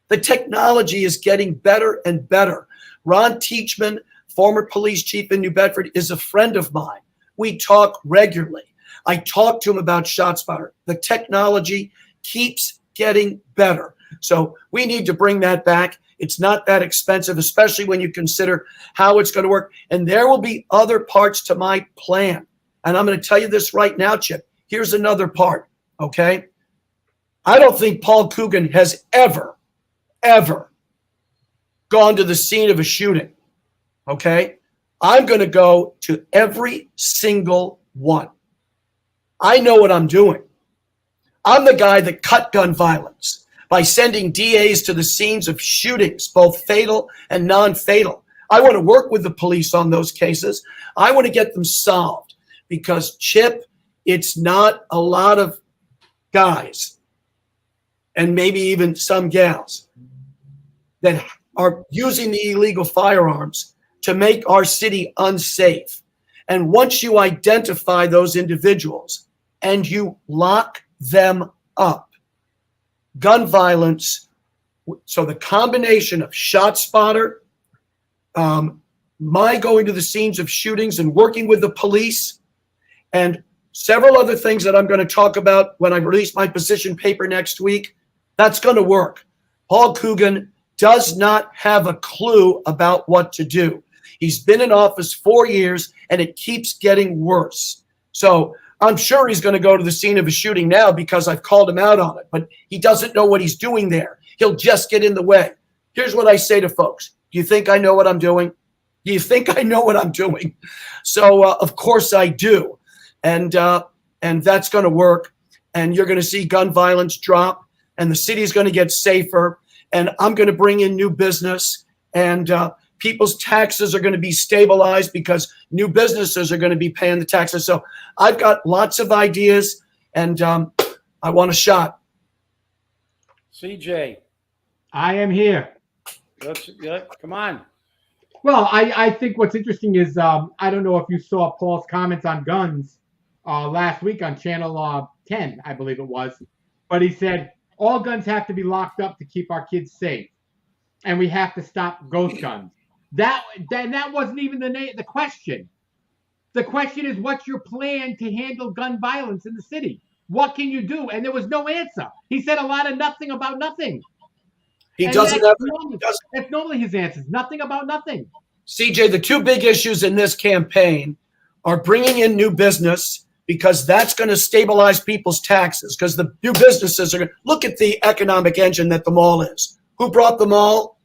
The technology is getting better and better. Ron Teachman, former police chief in New Bedford, is a friend of mine. We talk regularly. I talk to him about ShotSpotter. The technology keeps getting better. So we need to bring that back. It's not that expensive, especially when you consider how it's going to work. And there will be other parts to my plan. And I'm going to tell you this right now, Chip. Here's another part, okay? I don't think Paul Coogan has ever gone to the scene of a shooting, okay? I'm going to go to every single one. I know what I'm doing. I'm the guy that cut gun violence by sending DAs to the scenes of shootings, both fatal and non-fatal. I want to work with the police on those cases. I want to get them solved because, Chip, it's not a lot of guys and maybe even some gals that are using the illegal firearms to make our city unsafe. And once you identify those individuals and you lock them up, gun violence, so the combination of ShotSpotter, my going to the scenes of shootings and working with the police, and several other things that I'm going to talk about when I release my position paper next week, that's going to work. Paul Coogan does not have a clue about what to do. He's been in office 4 years, and it keeps getting worse. So I'm sure he's going to go to the scene of a shooting now because I've called him out on it, but he doesn't know what he's doing there. He'll just get in the way. Here's what I say to folks. Do you think I know what I'm doing? Do you think I know what I'm doing? So, of course I do. And that's going to work. And you're going to see gun violence drop, and the city's going to get safer. And I'm going to bring in new business, and people's taxes are going to be stabilized because new businesses are going to be paying the taxes. So I've got lots of ideas, and I want a shot. CJ. I am here. Come on. Well, I think what's interesting is I don't know if you saw Paul's comments on guns last week on Channel 10, I believe it was. But he said all guns have to be locked up to keep our kids safe. and we have to stop ghost guns. That wasn't even the question. The question is, what's your plan to handle gun violence in the city? What can you do? And there was no answer. He said a lot of nothing about nothing. He And doesn't that's have. that's normally his answers. Nothing about nothing. CJ, the two big issues in this campaign are bringing in new business, because that's going to stabilize people's taxes, because the new businesses are going to look at the economic engine that the mall is. Who brought the mall?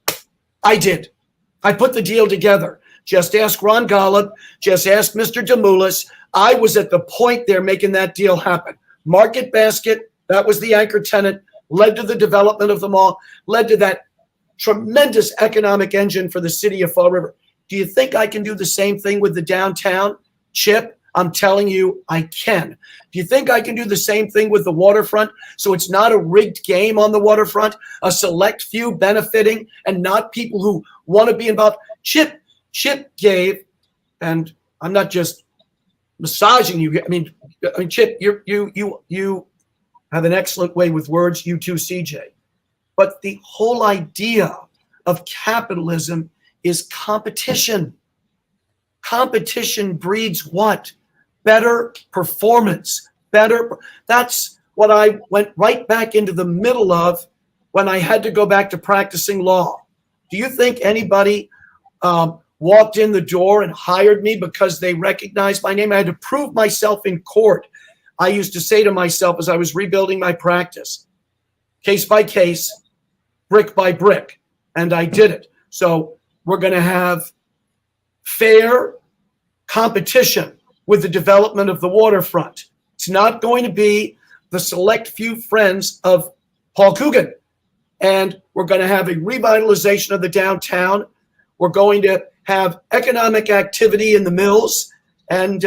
I did. I put the deal together. Just ask Ron Golub. Just ask Mr. Demoulas. I was at the point there making that deal happen. Market Basket, that was the anchor tenant, led to the development of the mall, led to that tremendous economic engine for the city of Fall River. Do you think I can do the same thing with the downtown? Chip, I'm telling you, I can. Do you think I can do the same thing with the waterfront, so it's not a rigged game on the waterfront, a select few benefiting and not people who want to be involved? Chip gave, and I'm not just massaging you. I mean, Chip, you have an excellent way with words. You too, CJ. But the whole idea of capitalism is competition. Competition breeds what? Better performance. That's what I went right back into the middle of when I had to go back to practicing law. Do you think anybody walked in the door and hired me because they recognized my name? I had to prove myself in court. I used to say to myself as I was rebuilding my practice, case by case, brick by brick, and I did it. So we're going to have fair competition with the development of the waterfront. It's not going to be the select few friends of Paul Coogan. And we're going to have a revitalization of the downtown. We're going to have economic activity in the mills. And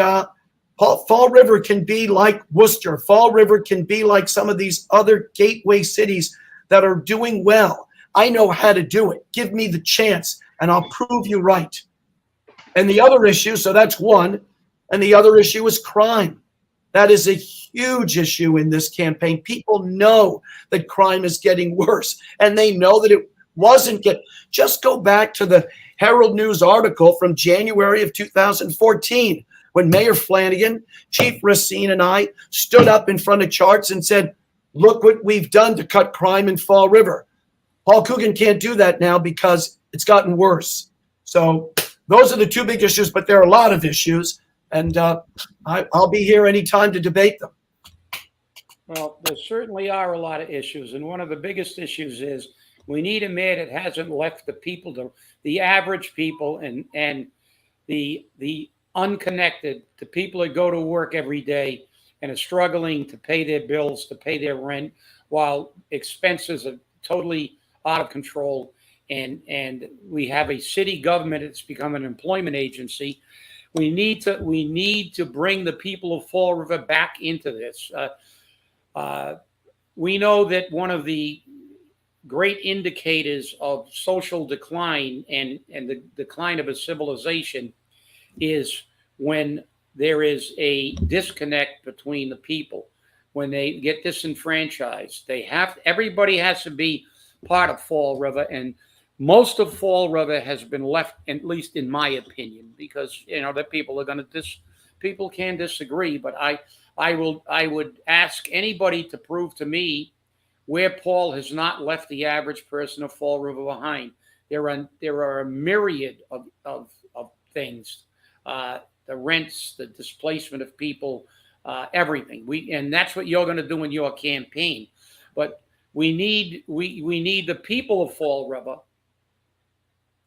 Fall River can be like Worcester. Fall River can be like some of these other gateway cities that are doing well. I know how to do it. Give me the chance, and I'll prove you right. And the other issue, so that's one, and the other issue is crime. That is a huge issue in this campaign. People know that crime is getting worse, and they know that it wasn't getting. Just go back to the Herald News article from January of 2014, when Mayor Flanagan, Chief Racine, and I stood up in front of charts and said, look what we've done to cut crime in Fall River. Paul Coogan can't do that now because it's gotten worse. So those are the two big issues, but there are a lot of issues, and I'll be here anytime to debate them. Well, there certainly are a lot of issues, and one of the biggest issues is we need a mayor that hasn't left the people, the average people, and the unconnected, the people that go to work every day and are struggling to pay their bills, to pay their rent, while expenses are totally out of control. And we have a city government that's become an employment agency. We need to bring the people of Fall River back into this. We know that one of the great indicators of social decline and the decline of a civilization is when there is a disconnect between the people. When they get disenfranchised, everybody has to be part of Fall River, and most of Fall River has been left, at least in my opinion, because the people are going to people can disagree, but I would ask anybody to prove to me where Paul has not left the average person of Fall River behind. There are a myriad of things, the rents, the displacement of people, everything. And that's what you're going to do in your campaign. But we need the people of Fall River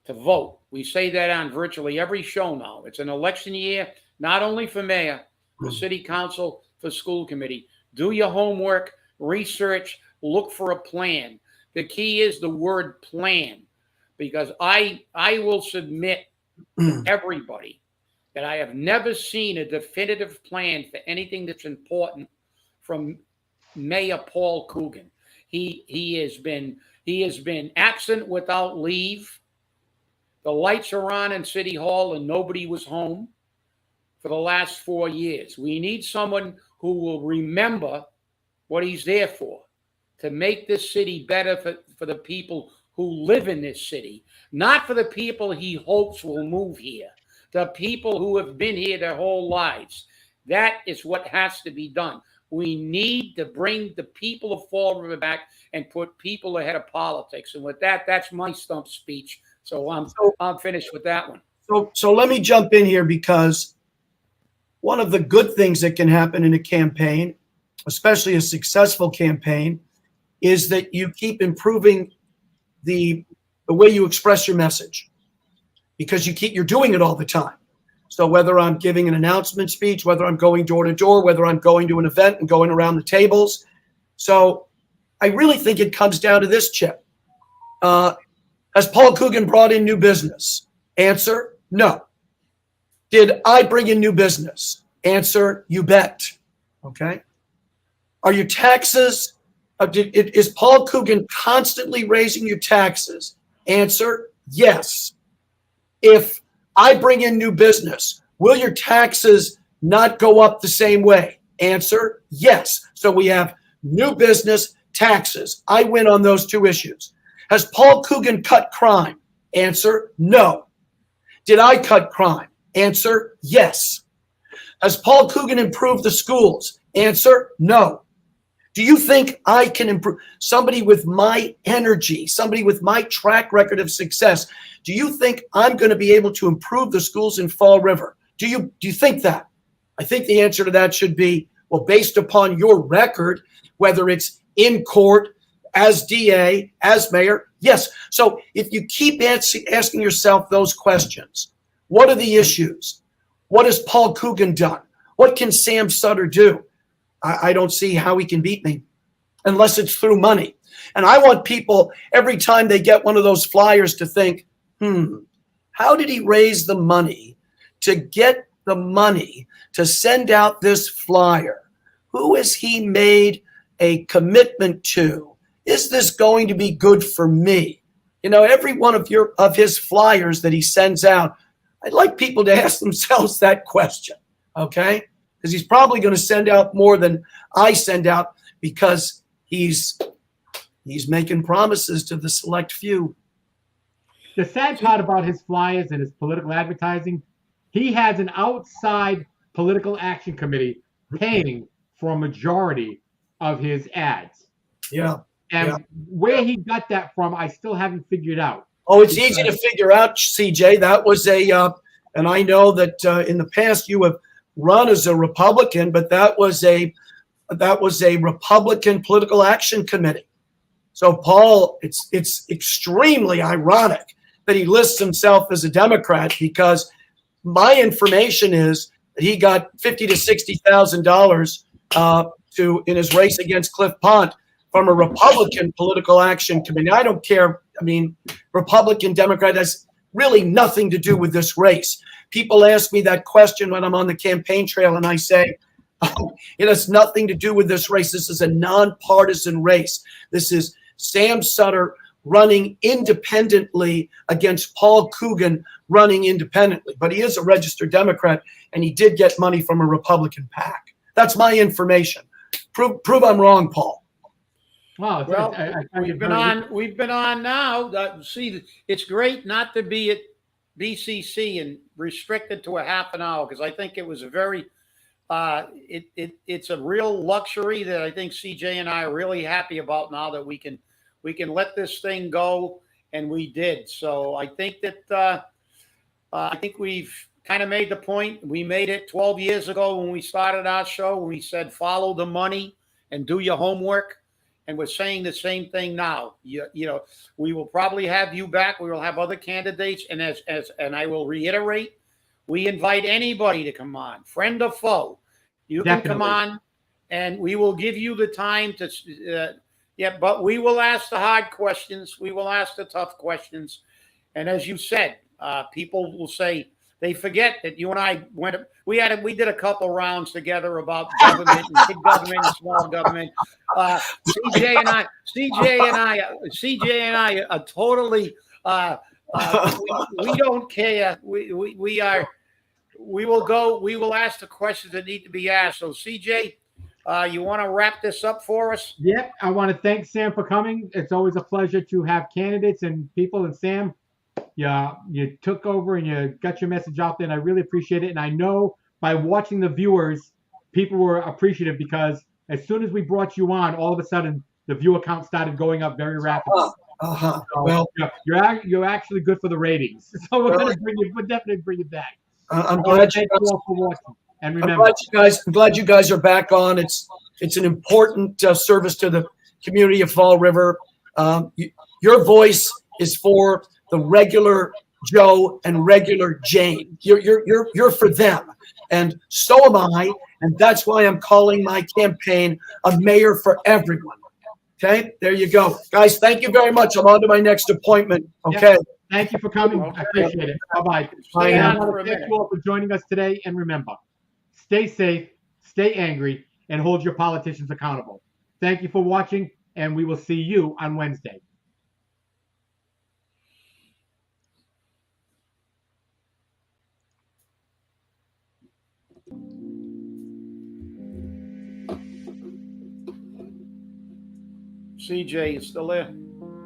to vote. We say that on virtually every show now. It's an election year, not only for mayor, for city council, for school committee. Do your homework, research, look for a plan. The key is the word plan, because I will submit to everybody that I have never seen a definitive plan for anything that's important from Mayor Paul Coogan. He has been absent without leave. The lights are on in City Hall and nobody was home for the last 4 years. We need someone who will remember what he's there for, to make this city better for the people who live in this city, not for the people he hopes will move here, the people who have been here their whole lives. That is what has to be done. We need to bring the people of Fall River back and put people ahead of politics. And with that, that's my stump speech. So I'm finished with that one. So let me jump in here, because one of the good things that can happen in a campaign, especially a successful campaign, is that you keep improving the way you express your message, because you're doing it all the time. So whether I'm giving an announcement speech, whether I'm going door to door, whether I'm going to an event and going around the tables. So I really think it comes down to this, Chip. Has Paul Coogan brought in new business? Answer, no. Did I bring in new business? Answer, you bet. Okay. Are your taxes, is Paul Coogan constantly raising your taxes? Answer, yes. If I bring in new business, will your taxes not go up the same way? Answer, yes. So we have new business, taxes. I win on those two issues. Has Paul Coogan cut crime? Answer, no. Did I cut crime? Answer, yes. Has Paul Coogan improved the schools? Answer, no. Do you think I can improve? Somebody with my energy, somebody with my track record of success, do you think I'm going to be able to improve the schools in Fall River? Do you think that? I think the answer to that should be, well, based upon your record, whether it's in court, as DA, as mayor, yes. So if you keep asking yourself those questions, what are the issues? What has Paul Coogan done? What can Sam Sutter do? I don't see how he can beat me unless it's through money. And I want people, every time they get one of those flyers, to think, how did he raise the money to get the money to send out this flyer? Who has he made a commitment to? Is this going to be good for me? You know, every one of his flyers that he sends out, I'd like people to ask themselves that question, okay? Because he's probably going to send out more than I send out, because he's making promises to the select few. The sad part about his flyers and his political advertising, he has an outside political action committee paying for a majority of his ads. Yeah. And where he got that from, I still haven't figured out. Oh, it's easy to figure out, CJ. That was and I know that in the past you have run as a Republican, but that was a Republican political action committee. So Paul, it's extremely ironic that he lists himself as a Democrat, because my information is that he got $50,000 to $60,000 in his race against Cliff Pont from a Republican political action committee. I don't care. I mean, Republican, Democrat has really nothing to do with this race. People ask me that question when I'm on the campaign trail, and I say, it has nothing to do with this race. This is a nonpartisan race. This is Sam Sutter running independently against Paul Coogan running independently. But he is a registered Democrat, and he did get money from a Republican PAC. That's my information. Prove I'm wrong, Paul. Wow, we've been on now. See, it's great not to be at BCC and restricted to a half an hour, because I think it was a very it's a real luxury that I think CJ and I are really happy about now, that we can let this thing go, and we did. So I think that I think we've kind of made the point. We made it 12 years ago when we started our show. We said follow the money and do your homework. And we're saying the same thing now. You know, we will probably have you back. We will have other candidates. And and I will reiterate, we invite anybody to come on, friend or foe. You can come on, and we will give you the time to, but we will ask the hard questions. We will ask the tough questions. And as you said, people will say, they forget that you and I we did a couple rounds together about government and big government and small government. CJ and I are totally we don't care. We will ask the questions that need to be asked. So CJ, You want to wrap this up for us? Yep. I want to thank Sam for coming. It's always a pleasure to have candidates and people. And Sam, you took over and you got your message out there, and I really appreciate it. And I know by watching the viewers, people were appreciative because as soon as we brought you on, all of a sudden the viewer count started going up very rapidly. So, Well, you're actually good for the ratings. So we're gonna bring you. We'll definitely bring you back. I'm glad Thank you all for watching. And I'm remember, glad you guys are back on. It's an important service to the community of Fall River. Your voice is for the regular Joe and regular Jane. You're for them, and so am I. And that's why I'm calling my campaign a mayor for everyone. Okay, there you go, guys. Thank you very much. I'm on to my next appointment. Okay. thank you for coming. I appreciate it. Bye-bye. Stay And I on want for a to thank minute. you all for joining us today. And remember, stay safe, stay angry, and hold your politicians accountable. Thank you for watching, and we will see you on Wednesday. CJ, you still there?